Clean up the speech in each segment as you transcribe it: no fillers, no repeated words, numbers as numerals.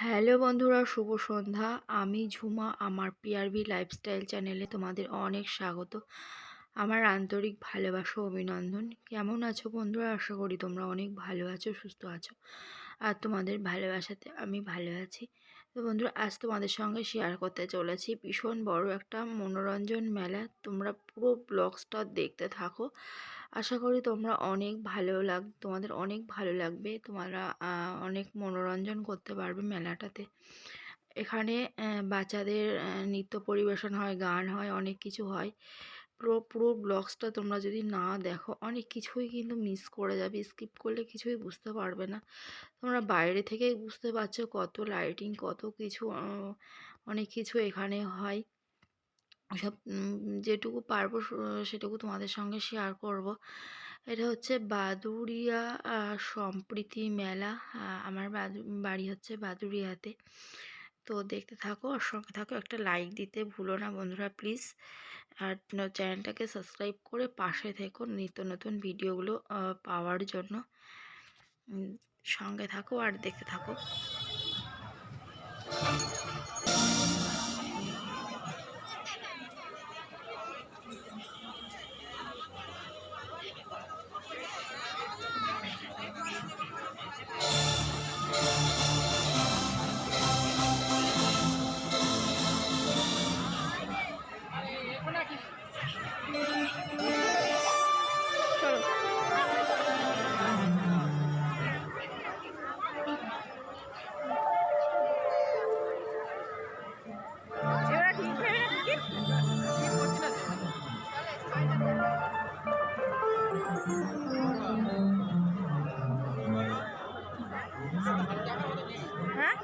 Hello বন্ধুরা, শুভ সন্ধ্যা। আমি ঝুমা। আমার পিআরবি লাইফস্টাইল চ্যানেলে তোমাদের অনেক স্বাগত। আমার আন্তরিক ভালোবাসা ও অভিনন্দন। কেমন আছো বন্ধুরা? আশা করি তোমরা অনেক ভালো আছো, সুস্থ আছো। আর তোমাদের ভালোবাসাতে আমি ভালো আছি। তো বন্ধুরা, আজ তোমাদের সঙ্গে শেয়ার করতে চলেছি ভীষণ বড় একটা মনোরঞ্জন মেলা। তোমরা পুরো ব্লগসটা দেখতে থাকো। আশা করি তোমাদের অনেক ভালো লাগবে। তোমরা অনেক মনোরঞ্জন করতে পারবে মেলাটাতে। এখানে বাচ্চাদের নৃত্য পরিবেশন হয়, গান হয়, অনেক কিছু হয়। পুরো ব্লগসটা তোমরা যদি না দেখো অনেক কিছুই কিন্তু মিস করে যাবে। স্কিপ করলে কিছুই বুঝতে পারবে না। তোমরা বাইরে থেকেই বুঝতে পারছো কত লাইটিং, কত কিছু, অনেক কিছু এখানে হয়। সব যেটুকু পারবো সেটুকু তোমাদের সঙ্গে শেয়ার করব। এটা হচ্ছে বাদুড়িয়া সম্প্রীতি মেলা। আমার বাড়ি হচ্ছে বাদুড়িয়াতে। তো দেখতে থাকো আর সঙ্গে থাকো। একটা লাইক দিতে ভুলো না বন্ধুরা, প্লিজ। আর চ্যানেলটাকে সাবস্ক্রাইব করে পাশে থেকো নিত্য নতুন ভিডিওগুলো পাওয়ার জন্য। সঙ্গে থাকো আর দেখতে থাকো। হ্যাঁ,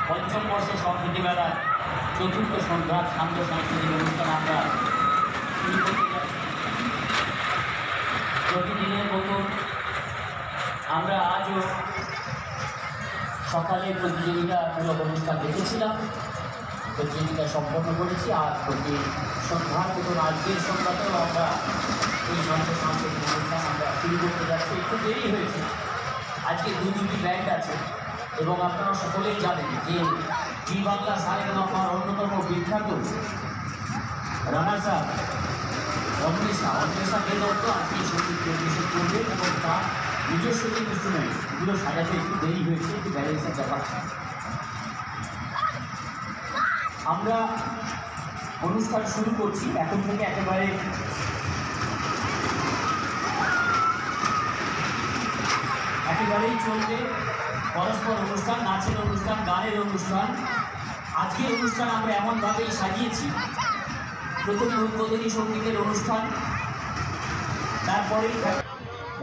পঞ্চম বর্ষ সংস্কৃতি মেলার চতুর্থ সন্ধ্যার শান্ত সাংস্কৃতিক অনুষ্ঠান আমরা শুরু করতে যাই। প্রতিদিনের মতো আমরা আজও সকালে প্রতিযোগিতামূলক অনুষ্ঠান দেখেছিলাম, প্রতিযোগিতা সম্পন্ন করেছি। আর প্রতি সন্ধ্যার মতন আজকের সন্ধ্যাতেও আমরা এই শান্ত সাংস্কৃতিক অনুষ্ঠান আমরা শুরু করতে যাচ্ছি। একটু দেরি হয়েছে, আজকে দুটি ব্যান্ড আছে এবং আপনারা সকলেই জানেন যে জি বাংলা সারেগামার অন্যতম বিখ্যাত রানাসা অন্বেষা বেদত্ত আজকে সঙ্গীত পরিবেশন করবেন এবং তার নিজস্ব যে ইনস্ট্রুমেন্ট এগুলো সাজাতে একটু দেরি হয়েছে, একটু ব্যালেন্সের ব্যাপার ছিল। আমরা অনুষ্ঠান শুরু করছি এখন থেকে একেবারেই চলবে পরস্পর অনুষ্ঠান, নাচের অনুষ্ঠান, গানের অনুষ্ঠান। আজকের অনুষ্ঠান আমরা এমনভাবেই সাজিয়েছি, প্রথমে উদ্বোধনী সঙ্গীতের অনুষ্ঠান, তারপরেই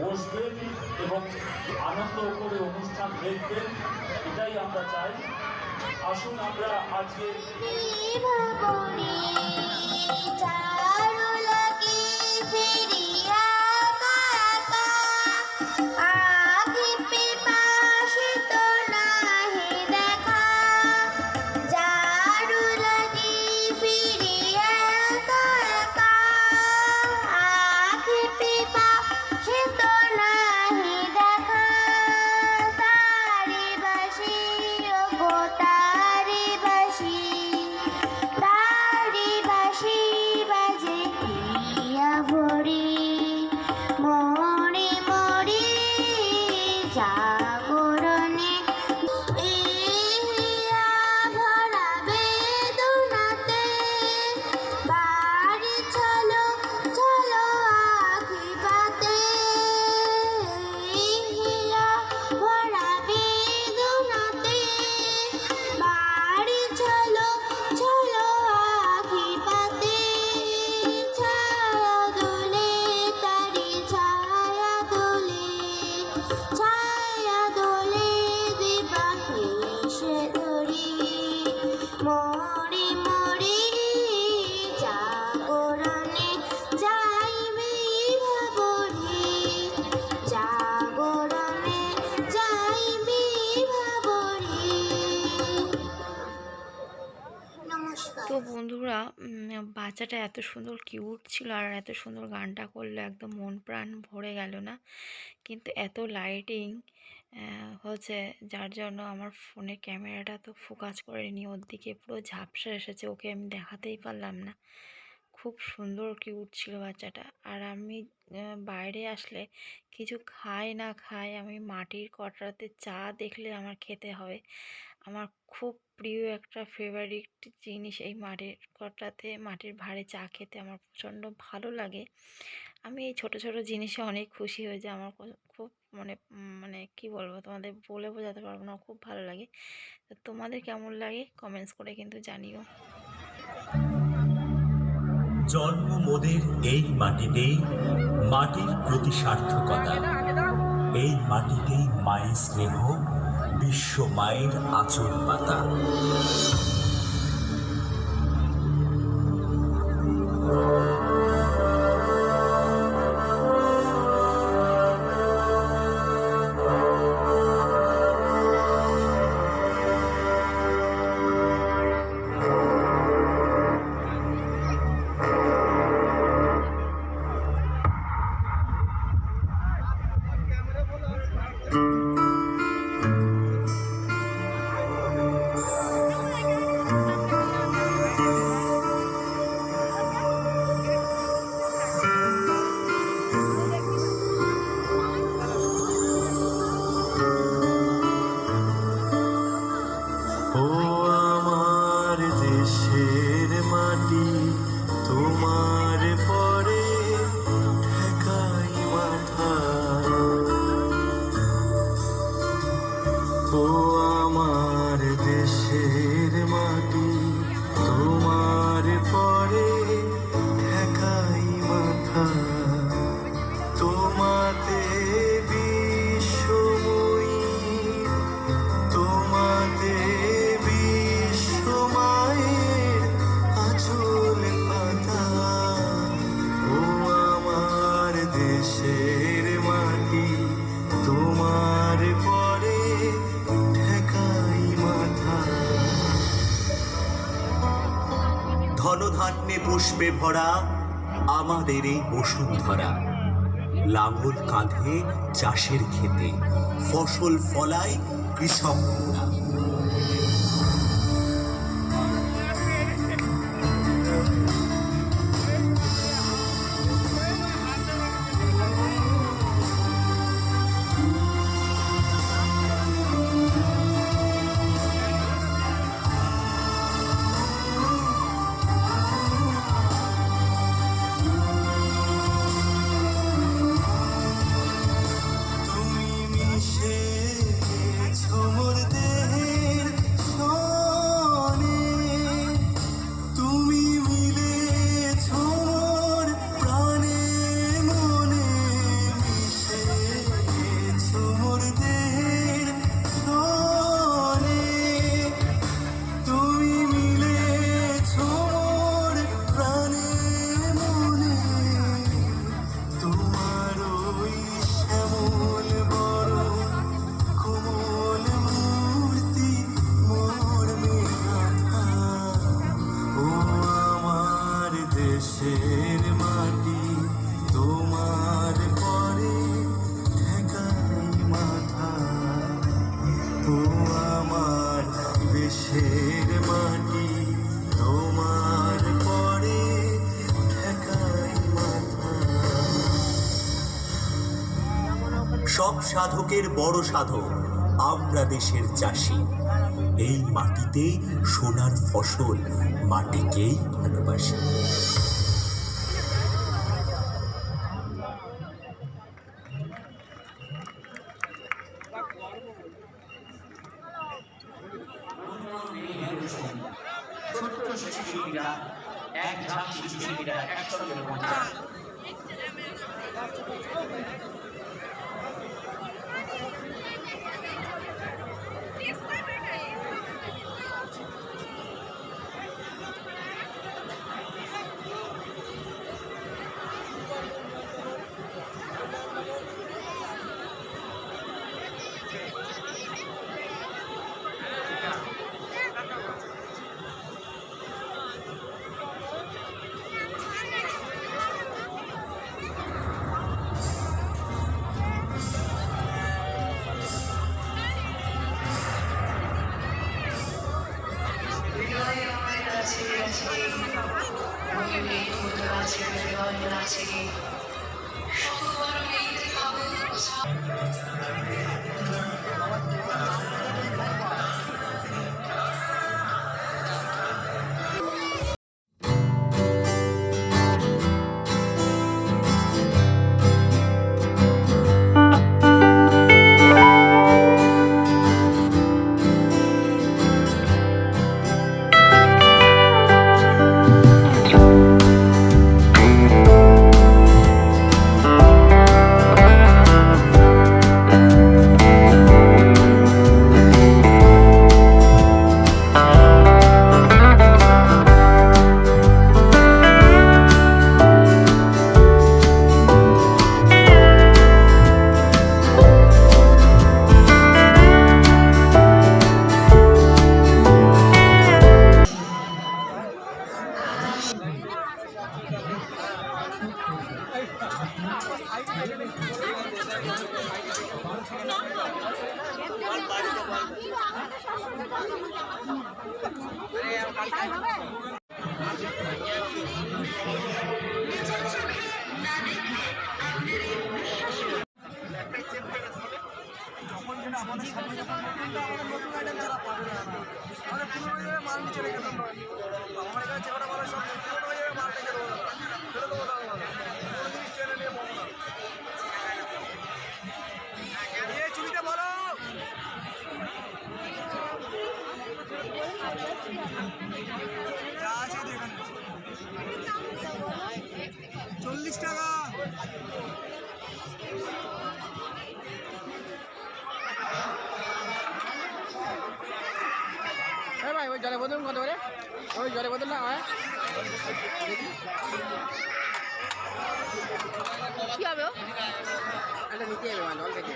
বসবেন এবং আনন্দ করে অনুষ্ঠান দেখবেন, এটাই আমরা চাই। আসুন আমরা আজকে তো বন্ধুরা, বাচ্চাটা এত সুন্দর কিউট ছিল আর এত সুন্দর গানটা করলো, একদম মন প্রাণ ভরে গেল না? কিন্তু এত লাইটিং হচ্ছে, যার জন্য আমার ফোনের ক্যামেরাটা তো ফোকাস করেনি, ওর দিকে পুরো ঝাপসা এসেছে, ওকে আমি দেখাতেই পারলাম না। খুব সুন্দর কিউট ছিল বাচ্চাটা। আর আমি বাইরে আসলে কিছু খাই না খাই, আমি মাটির কড়াতে চা দেখলে আমার খেতে হবে। আমার খুব প্রিয় একটা ফেভারিট জিনিস এই মাটির কড়াতে মাটির ভাঁড়ে চা খেতে আমার প্রচণ্ড ভালো লাগে। আমি এই ছোট ছোট জিনিসে অনেক খুশি হয়ে যাই। আমার খুব মানে মানে কি বলবো, তোমাদের বলে বোঝাতে পারবো না, খুব ভালো লাগে। তো তোমাদের কেমন লাগে কমেন্টস করে কিন্তু জানিও। জন্ম মোদের এই মাটিতেই, মাটির প্রতি সার্থকতা। এই মাটিতেই মায়ের স্নেহ, বিশ্ব মায়ের আঁচল পাতা। ও আমার দেশের মাটি, তোমার পরে ঠেকাই মাথা। ও আমার দেশের মাটি, তোমার পরে ঠেকাই মাথা। তোমাতে বিশ্বময়ী, তোমাতে বিশ্বমায়ের আঁচল পাতা। ও আমার দেশের মাটি, তোমার পরে ঠেকাই মাথা। ধনধান্যে পুষ্পে ভরা আমাদের এই বসুন্ধরা। লাঙল কাঁধে চাষের খেতে, ফসল ফলায় কৃষকরা। ও দেশের মাটি তোমার পরে ঠেকাই মাথা, ও আমার দেশের মাটি তোমার পরে ঠেকাই মাথা। সব সাধকের বড় সাধক আমরা দেশের চাষি, এই মাটিতে সোনার ফসল, মাটিকেই ভালোবাসি। ছোট্ট শিশু শিল্পীরা, এক ঝাঁক শিশু শিল্পীরা একসঙ্গে মঞ্চে আসে। ভাই ওই জলের বোতল কত করে? ওই জলের বোতল না হয় কি হবে ও? এটা নিতে হবে জল থেকে।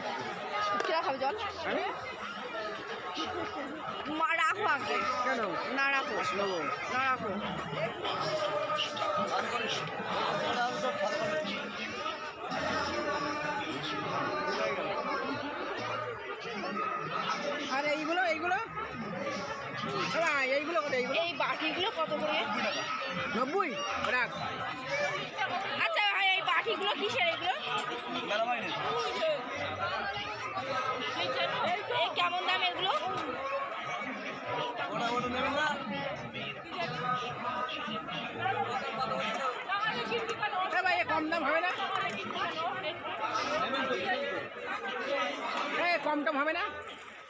কিরা খাবে জল? আমি মা রাখো আগে। কেন না রাখো, নেবো? না রাখো। আর এইগুলো এইগুলো ভাই এইগুলো কত? এইগুলো এই বাটিগুলো কত করে? 90 রাখ। আচ্ছা ভাই এই বাটিগুলো কিসের এগুলো? এই কেমন দাম এগুলো? ভাই কম দাম হবে না? কম টম হবে না?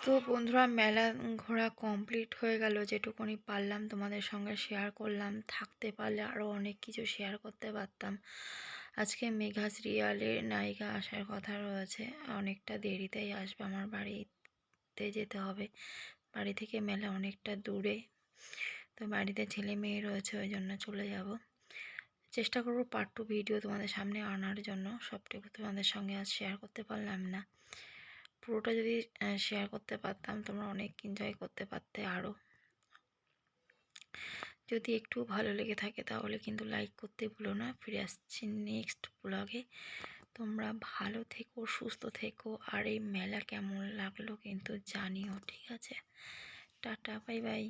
তো বন্ধুরা মেলা ঘোরা কমপ্লিট হয়ে গেল, যেটুকুনি পারলাম তোমাদের সঙ্গে শেয়ার করলাম। থাকতে পারলে আরও অনেক কিছু শেয়ার করতে পারতাম। আজকে মেঘা সিরিয়ালের নায়িকা আসার কথা রয়েছে, অনেকটা দেরিতেই আসবে। আমার বাড়িতে যেতে হবে, বাড়ি থেকে মেলা অনেকটা দূরে, তো বাড়িতে ছেলে মেয়ে রয়েছে, ওই জন্য চলে যাব। চেষ্টা করব পার্ট 2 ভিডিও তোমাদের সামনে আনার জন্য। সবটুকু তোমাদের সঙ্গে আজ শেয়ার করতে পারলাম না। পুরোটা যদি শেয়ার করতে পারতাম তোমরা অনেক এনজয় করতে পারতে আরও। যদি একটু ভালো লেগে থাকে তাহলে কিন্তু লাইক করতে ভুলো না। ফিরে আসছি নেক্সট ব্লগে। তোমরা ভালো থেকো, সুস্থ থেকো, আর এই মেলা কেমন লাগলো কিন্তু জানিও, ঠিক আছে? Tata, bye bye.